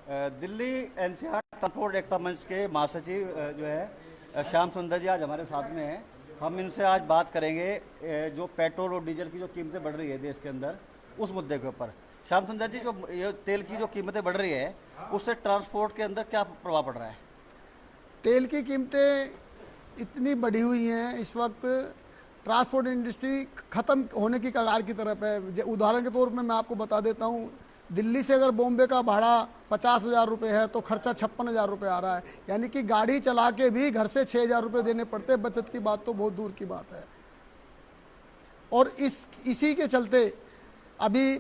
Delhi NCR transport एकता मंच के महासचिव जो है श्याम सुंदर जी आज हमारे साथ में हैं। हम इनसे आज बात करेंगे जो पेट्रोल और डीजल की जो कीमतें बढ़ रही है देश के अंदर, उस मुद्दे के ऊपर। श्याम सुंदर जी, जो ये तेल की जो कीमतें बढ़ रही है उससे ट्रांसपोर्ट के अंदर क्या प्रभाव पड़ रहा है? तेल की कीमतें इतनी बढ़ी हुई हैं इस वक्त, ट्रांसपोर्ट इंडस्ट्री ख़त्म होने की कगार की तरफ है। उदाहरण के तौर पे मैं आपको बता देता हूँ, दिल्ली से अगर बॉम्बे का भाड़ा 50,000 रुपये है तो खर्चा 56,000 रुपये आ रहा है। यानी कि गाड़ी चला के भी घर से 6,000 रुपये देने पड़ते हैं। बचत की बात तो बहुत दूर की बात है। और इसी के चलते अभी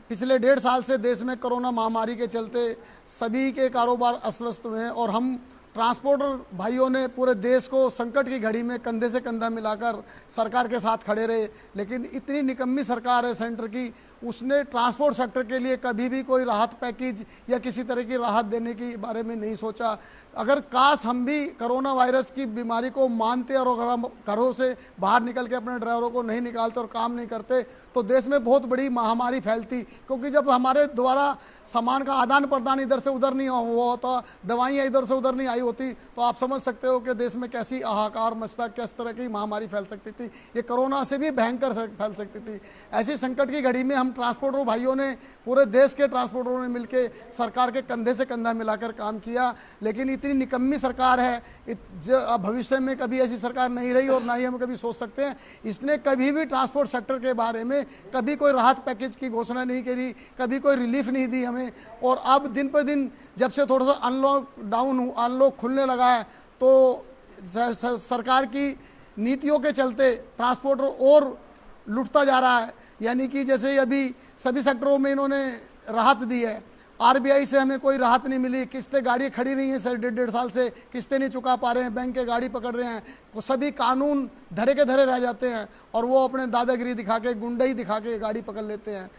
पिछले 1.5 साल से देश में कोरोना महामारी के चलते सभी के कारोबार अस्त हुए हैं और हम ट्रांसपोर्टर भाइयों ने पूरे देश को संकट की घड़ी में कंधे से कंधा मिलाकर सरकार के साथ खड़े रहे। लेकिन इतनी निकम्मी सरकार है सेंटर की, उसने ट्रांसपोर्ट सेक्टर के लिए कभी भी कोई राहत पैकेज या किसी तरह की राहत देने के बारे में नहीं सोचा। अगर काश हम भी कोरोना वायरस की बीमारी को मानते और अगर हम घरों से बाहर निकल के अपने ड्राइवरों को नहीं निकालते और काम नहीं करते तो देश में बहुत बड़ी महामारी फैलती। क्योंकि जब हमारे द्वारा सामान का आदान प्रदान इधर से उधर नहीं हुआ होता, दवाइयाँ इधर से उधर नहीं आई होती, तो आप समझ सकते हो कि देश में कैसी हाहाकार मचता, किस तरह की महामारी फैल सकती थी। ये कोरोना से भी भयंकर फैल सकती थी। ऐसी संकट की घड़ी में हम ट्रांसपोर्टर भाइयों ने, पूरे देश के ट्रांसपोर्टरों ने मिलकर सरकार के कंधे से कंधा मिलाकर काम किया। लेकिन इतनी निकम्मी सरकार है, भविष्य में कभी ऐसी सरकार नहीं रही और ना ही हम कभी सोच सकते हैं। इसने कभी भी ट्रांसपोर्ट सेक्टर के बारे में कभी कोई राहत पैकेज की घोषणा नहीं करी, कभी कोई रिलीफ नहीं दी हमें। और अब दिन पर दिन जब से थोड़ा सा अनलॉक खुलने लगा है तो सरकार की नीतियों के चलते ट्रांसपोर्टर और लुटता जा रहा है। यानी कि जैसे अभी सभी सेक्टरों में इन्होंने राहत दी है। आरबीआई से हमें कोई राहत नहीं मिली, किस्तें गाड़ी खड़ी रही हैं सर 1.5 साल से, किस्तें नहीं चुका पा रहे हैं, बैंक के गाड़ी पकड़ रहे हैं। वो सभी कानून धरे के धरे रह जाते हैं और वो अपने दादागिरी दिखा के, गुंडई दिखा के गाड़ी पकड़ लेते हैं।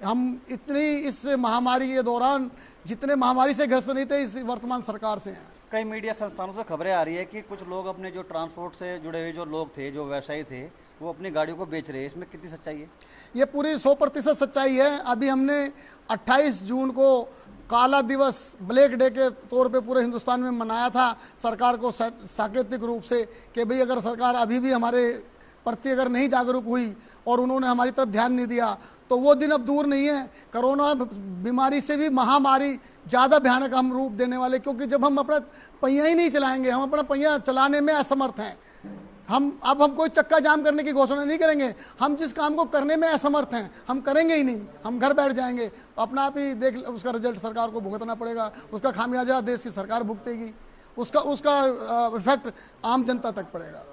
हम इतनी इस महामारी के दौरान जितने महामारी से ग्रस्त नहीं थे, इस वर्तमान सरकार से हैं। कई मीडिया संस्थानों से खबरें आ रही है कि कुछ लोग अपने जो ट्रांसपोर्ट से जुड़े हुए जो लोग थे, जो व्यवसायी थे, वो अपनी गाड़ियों को बेच रहे हैं। इसमें कितनी सच्चाई है? ये पूरी 100% सच्चाई है। अभी हमने 28 जून को काला दिवस, ब्लैक डे के तौर पे पूरे हिंदुस्तान में मनाया था, सरकार को सांकेतिक रूप से कि भाई अगर सरकार अभी भी हमारे प्रति अगर नहीं जागरूक हुई और उन्होंने हमारी तरफ ध्यान नहीं दिया तो वो दिन अब दूर नहीं है। कोरोना बीमारी से भी महामारी ज़्यादा भयानक हम रूप देने वाले, क्योंकि जब हम अपना पहिया ही नहीं चलाएंगे, हम अपना पहिया चलाने में असमर्थ हैं। हम कोई चक्का जाम करने की घोषणा नहीं करेंगे। हम जिस काम को करने में असमर्थ हैं हम करेंगे ही नहीं, हम घर बैठ जाएंगे। अपना आप ही देख, उसका रिजल्ट सरकार को भुगतना पड़ेगा, उसका खामियाजा देश की सरकार भुगतेगी, उसका इफेक्ट आम जनता तक पड़ेगा।